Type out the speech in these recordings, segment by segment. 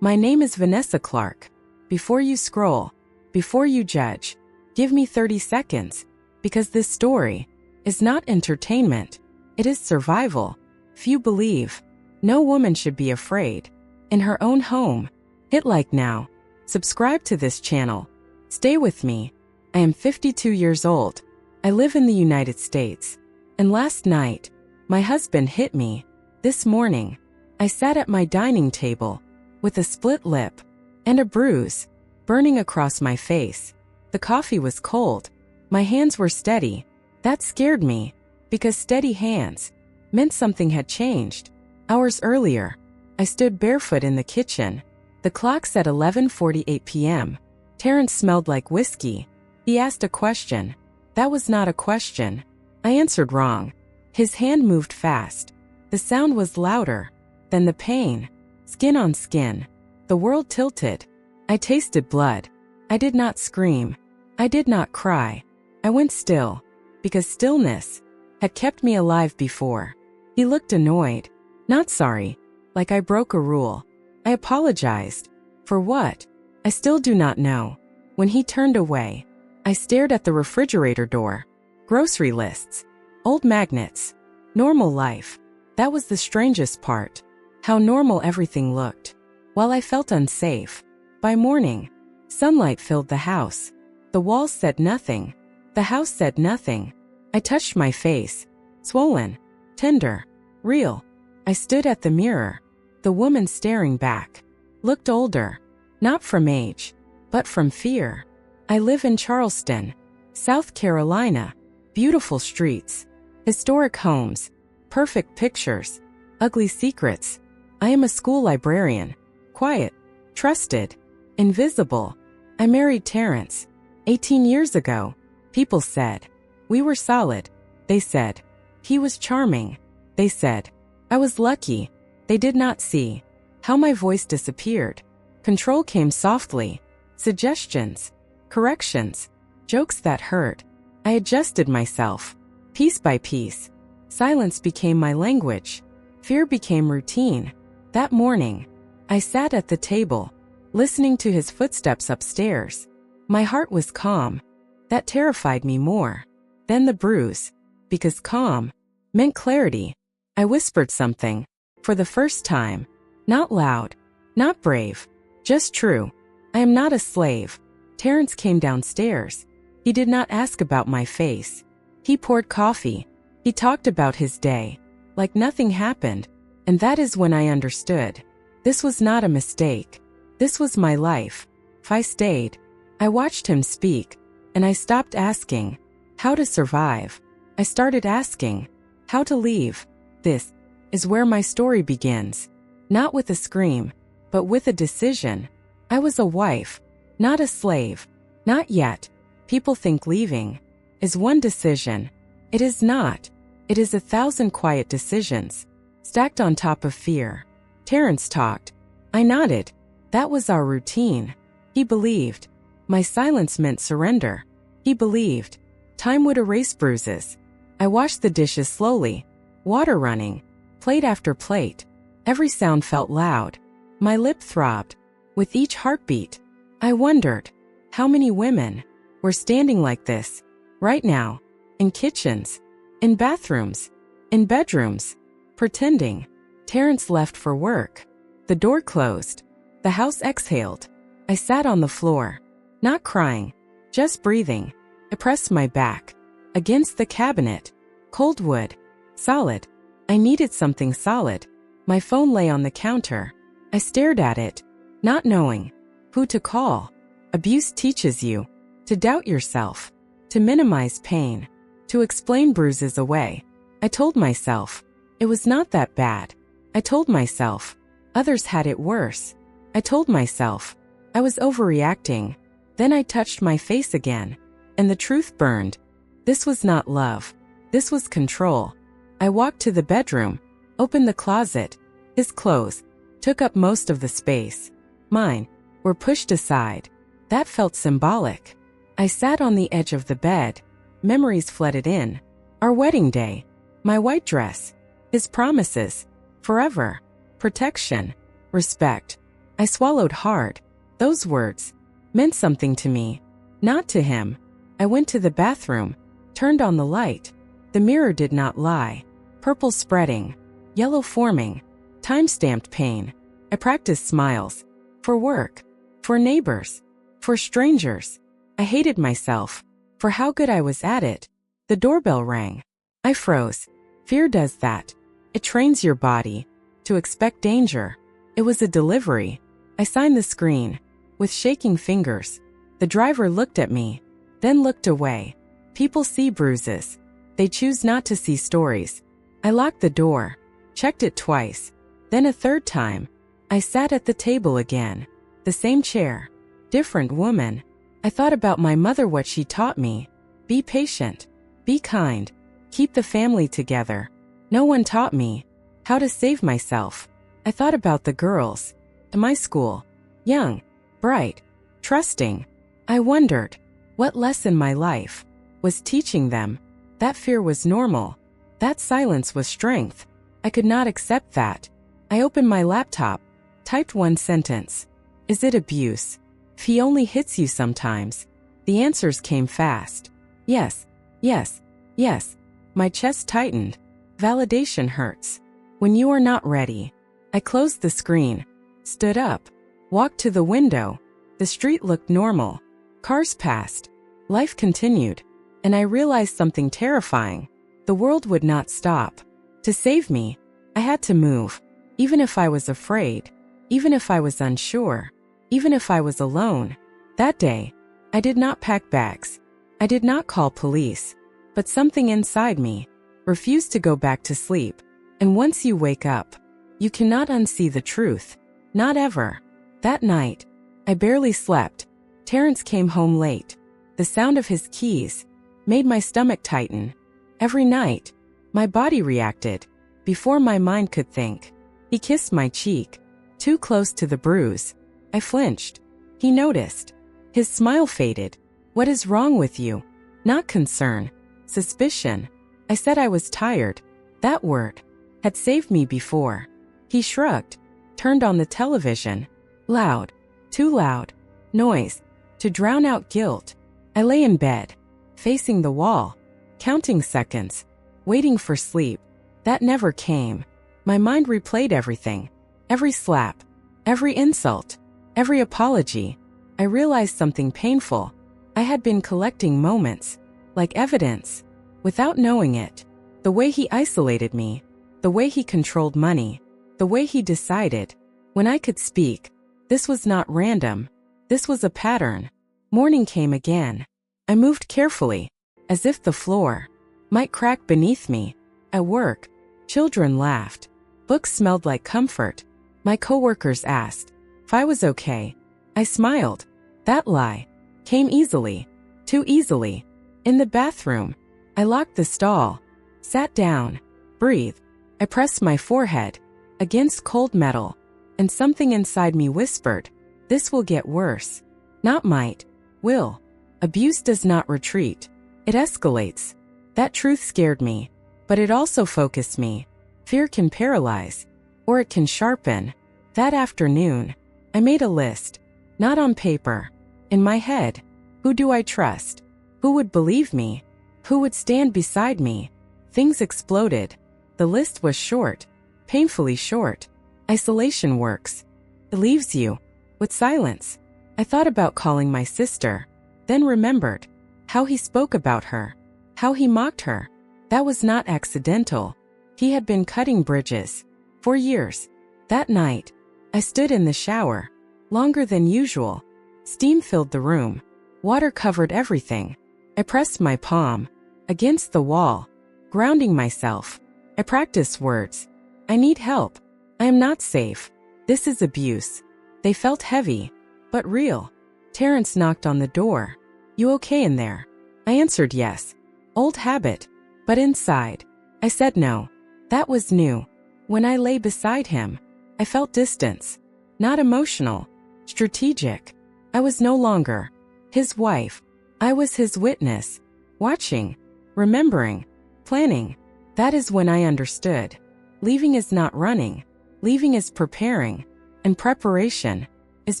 My name is Vanessa Clark. Before you scroll, before you judge, give me 30 seconds, because this story is not entertainment. It is survival. Few believe. No woman should be afraid. In her own home. Hit like now. Subscribe to this channel. Stay with me. I am 52 years old. I live in the United States. And last night, my husband hit me. This morning, I sat at my dining table with a split lip and a bruise burning across my face. The coffee was cold. My hands were steady. That scared me, because steady hands meant something had changed. Hours earlier, I stood barefoot in the kitchen. The clock said 11:48 p.m. Terrence smelled like whiskey. He asked a question. That was not a question. I answered wrong. His hand moved fast. The sound was louder than the pain. Skin on skin. The world tilted. I tasted blood. I did not scream. I did not cry. I went still, because stillness had kept me alive before. He looked annoyed. Not sorry, like I broke a rule. I apologized. For what? I still do not know. When he turned away, I stared at the refrigerator door. Grocery lists. Old magnets. Normal life. That was the strangest part. How normal everything looked. While I felt unsafe. By morning, sunlight filled the house. The walls said nothing. The house said nothing. I touched my face. Swollen. Tender. Real. I stood at the mirror. The woman staring back looked older. Not from age, but from fear. I live in Charleston, South Carolina. Beautiful streets. Historic homes. Perfect pictures. Ugly secrets. I am a school librarian. Quiet. Trusted. Invisible. I married Terrence. 18 years ago. People said. We were solid. They said. He was charming. They said. I was lucky. They did not see how my voice disappeared. Control came softly. Suggestions. Corrections. Jokes that hurt. I adjusted myself. Piece by piece. Silence became my language. Fear became routine. That morning, I sat at the table, listening to his footsteps upstairs. My heart was calm. That terrified me more than the bruise, because calm meant clarity. I whispered something. For the first time. Not loud. Not brave. Just true. I am not a slave. Terrence came downstairs. He did not ask about my face. He poured coffee. He talked about his day. Like nothing happened. And that is when I understood. This was not a mistake. This was my life. If I stayed. I watched him speak. And I stopped asking how to survive. I started asking how to leave. This is where my story begins. Not with a scream, but with a decision. I was a wife, not a slave. Not yet. People think leaving is one decision. It is not. It is 1,000 quiet decisions, stacked on top of fear. Terrence talked. I nodded. That was our routine. He believed. My silence meant surrender. He believed. Time would erase bruises. I washed the dishes slowly. Water running. Plate after plate. Every sound felt loud. My lip throbbed. With each heartbeat, I wondered how many women were standing like this right now, in kitchens, in bathrooms, in bedrooms, pretending. Terrence left for work. The door closed. The house exhaled. I sat on the floor, not crying, just breathing. I pressed my back against the cabinet. Cold wood. Solid. I needed something solid. My phone lay on the counter. I stared at it, not knowing who to call. Abuse teaches you to doubt yourself, to minimize pain, to explain bruises away. I told myself it was not that bad. I told myself others had it worse. I told myself I was overreacting. Then I touched my face again, and the truth burned. This was not love. This was control. I walked to the bedroom, opened the closet. His clothes took up most of the space. Mine were pushed aside. That felt symbolic. I sat on the edge of the bed. Memories flooded in. Our wedding day. My white dress. His promises. Forever. Protection. Respect. I swallowed hard. Those words meant something to me, not to him. I went to the bathroom, turned on the light. The mirror did not lie. Purple spreading, yellow forming, time-stamped pain. I practiced smiles. For work, for neighbors, for strangers. I hated myself for how good I was at it. The doorbell rang. I froze. Fear does that. It trains your body to expect danger. It was a delivery. I signed the screen with shaking fingers. The driver looked at me, then looked away. People see bruises. They choose not to see stories. I locked the door, checked it twice, then a third time. I sat at the table again. The same chair, different woman. I thought about my mother, what she taught me. Be patient, be kind, keep the family together. No one taught me how to save myself. I thought about the girls at my school, young, bright, trusting. I wondered what lesson my life was teaching them. That fear was normal. That silence was strength. I could not accept that. I opened my laptop, typed one sentence. Is it abuse? If he only hits you sometimes. The answers came fast. Yes, yes, yes. My chest tightened. Validation hurts when you are not ready. I closed the screen, stood up, walked to the window. The street looked normal. Cars passed. Life continued. And I realized something terrifying. The world would not stop. To save me, I had to move. Even if I was afraid, even if I was unsure, even if I was alone. That day, I did not pack bags. I did not call police. But something inside me refused to go back to sleep. And once you wake up, you cannot unsee the truth. Not ever. That night, I barely slept. Terrence came home late. The sound of his keys made my stomach tighten. Every night, my body reacted before my mind could think. He kissed my cheek, too close to the bruise. I flinched. He noticed. His smile faded. What is wrong with you? Not concern. Suspicion. I said I was tired. That word had saved me before. He shrugged, turned on the television. Loud. Too loud. Noise. To drown out guilt. I lay in bed, facing the wall, counting seconds, waiting for sleep. That never came. My mind replayed everything. Every slap. Every insult. Every apology. I realized something painful. I had been collecting moments, like evidence, without knowing it. The way he isolated me, the way he controlled money, the way he decided when I could speak. This was not random. This was a pattern. Morning came again. I moved carefully, as if the floor might crack beneath me. At work, children laughed. Books smelled like comfort. My coworkers asked if I was okay. I smiled. That lie came easily, too easily. In the bathroom, I locked the stall, sat down, breathed. I pressed my forehead against cold metal, and something inside me whispered, this will get worse. Not might, will. Abuse does not retreat. It escalates. That truth scared me, but it also focused me. Fear can paralyze, or it can sharpen. That afternoon, I made a list, not on paper, in my head. Who do I trust? Who would believe me? Who would stand beside me? Things exploded. The list was short, painfully short. Isolation works. It leaves you with silence. I thought about calling my sister, then remembered how he spoke about her, how he mocked her. That was not accidental. He had been cutting bridges for years. That night, I stood in the shower, longer than usual. Steam filled the room. Water covered everything. I pressed my palm against the wall, grounding myself. I practiced words. I need help. I am not safe. This is abuse. They felt heavy, but real. Terrence knocked on the door. You okay in there? I answered yes. Old habit. But inside, I said no. That was new. When I lay beside him, I felt distance. Not emotional. Strategic. I was no longer his wife. I was his witness. Watching. Remembering. Planning. That is when I understood. Leaving is not running. Leaving is preparing. and preparation is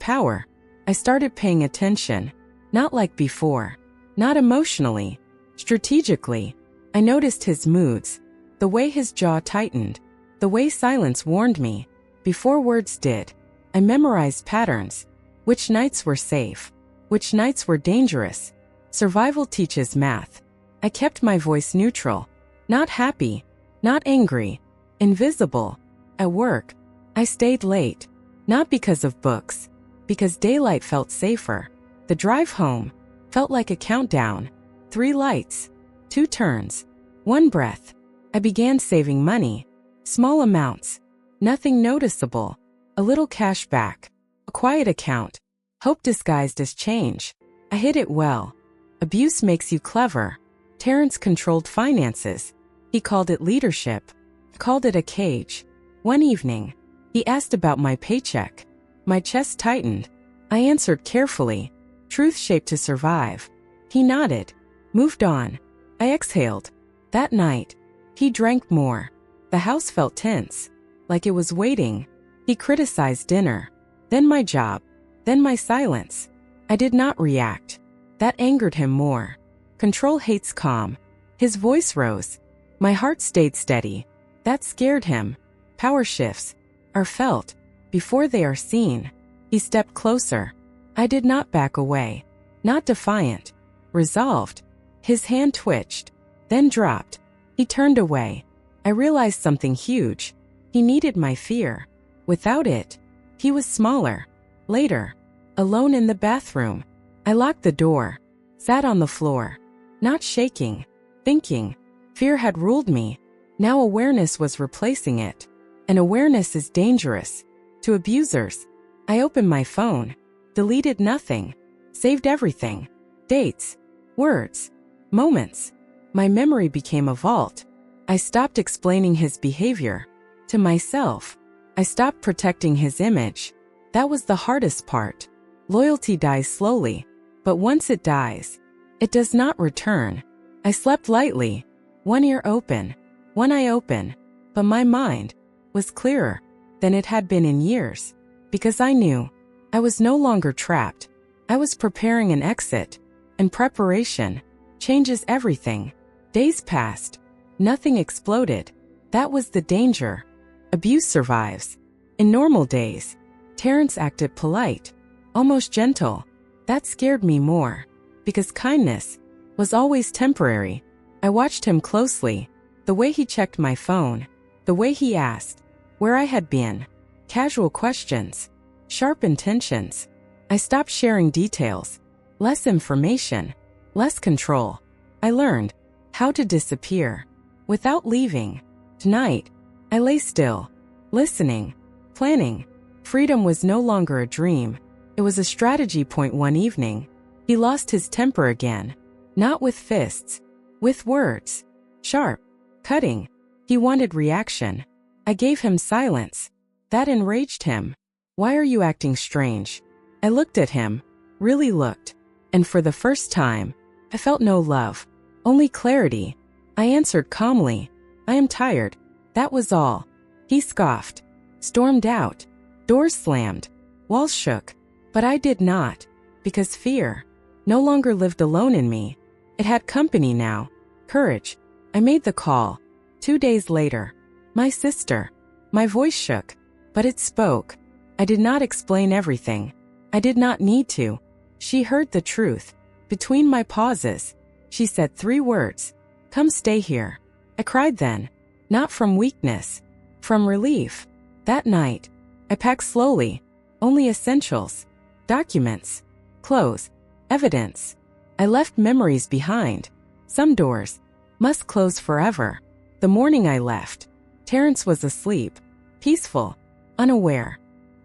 power. I started paying attention, not like before, not emotionally, strategically. I noticed his moods, the way his jaw tightened, the way silence warned me before words did. I memorized patterns, which nights were safe, which nights were dangerous. Survival teaches math. I kept my voice neutral, not happy, not angry, invisible. At work, I stayed late, not because of books, because daylight felt safer. The drive home felt like a countdown. 3 lights, 2 turns, 1 breath. I began saving money, small amounts, nothing noticeable, a little cash back, a quiet account, hope disguised as change. I hid it well. Abuse makes you clever. Terrence controlled finances. He called it leadership, called it a cage. One evening, he asked about my paycheck. My chest tightened. I answered carefully, truth shaped to survive. He nodded, moved on. I exhaled. That night, he drank more. The house felt tense, like it was waiting. He criticized dinner, then my job, then my silence. I did not react. That angered him more. Control hates calm. His voice rose. My heart stayed steady. That scared him. Power shifts are felt before they are seen. He stepped closer. I did not back away. Not defiant. Resolved. His hand twitched, then dropped. He turned away. I realized something huge. He needed my fear. Without it, he was smaller. Later, alone in the bathroom, I locked the door, sat on the floor, not shaking, thinking. Fear had ruled me. Now awareness was replacing it. And awareness is dangerous. To abusers, I opened my phone, deleted nothing, saved everything. Dates, words, moments. My memory became a vault. I stopped explaining his behavior to myself. I stopped protecting his image. That was the hardest part. Loyalty dies slowly, but once it dies, it does not return. I slept lightly, one ear open, one eye open, but my mind was clearer than it had been in years, because I knew I was no longer trapped. I was preparing an exit, and preparation changes everything. Days passed. Nothing exploded. That was the danger. Abuse survives. In normal days, Terrence acted polite, almost gentle. That scared me more, because kindness was always temporary. I watched him closely, the way he checked my phone, the way he asked where I had been, casual questions, sharp intentions. I stopped sharing details. Less information, less control. I learned how to disappear without leaving. Tonight, I lay still, listening, planning. Freedom was no longer a dream. It was a strategy point. One evening, he lost his temper again. Not with fists, with words. Sharp, cutting. He wanted reaction. I gave him silence. That enraged him. Why are you acting strange? I looked at him, really looked. And for the first time, I felt no love, only clarity. I answered calmly, I am tired. That was all. He scoffed, stormed out. Doors slammed, walls shook. But I did not, because fear no longer lived alone in me. It had company now, courage. I made the call. 2 days later, my sister. My voice shook, but it spoke. I did not explain everything. I did not need to. She heard the truth. Between my pauses, she said 3 words. Come stay here. I cried then, not from weakness, from relief. That night, I packed slowly, only essentials, documents, clothes, evidence. I left memories behind. Some doors must close forever. The morning I left, Terrence was asleep, peaceful, unaware.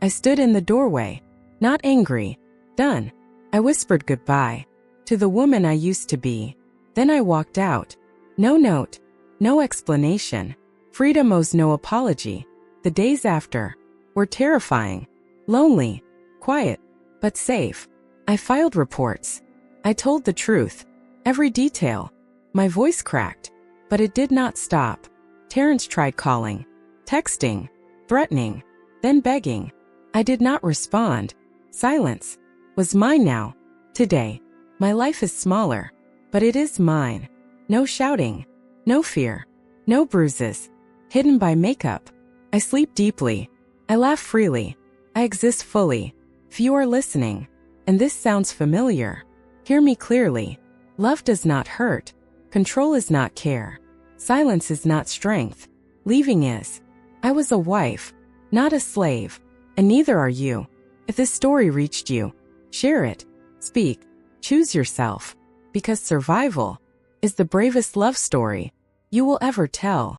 I stood in the doorway, not angry, done. I whispered goodbye to the woman I used to be. Then I walked out. No note, no explanation. Freedom owes no apology. The days after were terrifying, lonely, quiet, but safe. I filed reports. I told the truth, every detail. My voice cracked, but it did not stop. Terrence tried calling, texting, threatening, then begging. I did not respond. Silence was mine now. Today, my life is smaller, but it is mine. No shouting, no fear, no bruises, hidden by makeup. I sleep deeply. I laugh freely. I exist fully. If you are listening, and this sounds familiar, hear me clearly. Love does not hurt. Control is not care. Silence is not strength. Leaving is. I was a wife, not a slave, and neither are you. If this story reached you, share it, speak, choose yourself, because survival is the bravest love story you will ever tell.